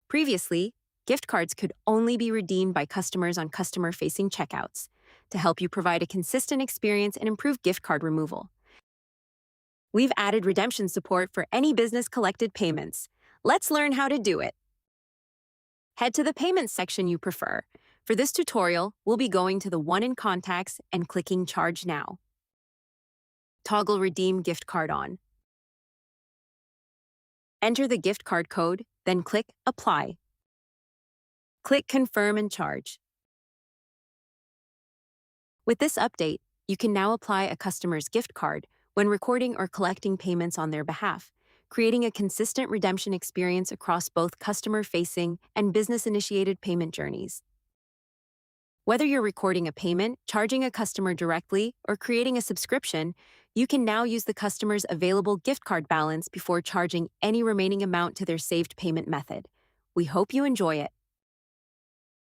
Previously, gift cards could only be redeemed by customers on customer-facing checkouts. To help you provide a consistent experience and improve gift card removal, we've added redemption support for any business-collected payments. Let's learn how to do it. Head to the payments section you prefer. For this tutorial, we'll be going to the one in Contacts and clicking Charge Now. Toggle Redeem Gift Card on. Enter the gift card code, then click Apply. Click Confirm and Charge. With this update, you can now apply a customer's gift card when recording or collecting payments on their behalf, creating a consistent redemption experience across both customer-facing and business-initiated payment journeys. Whether you're recording a payment, charging a customer directly, or creating a subscription, you can now use the customer's available gift card balance before charging any remaining amount to their saved payment method. We hope you enjoy it.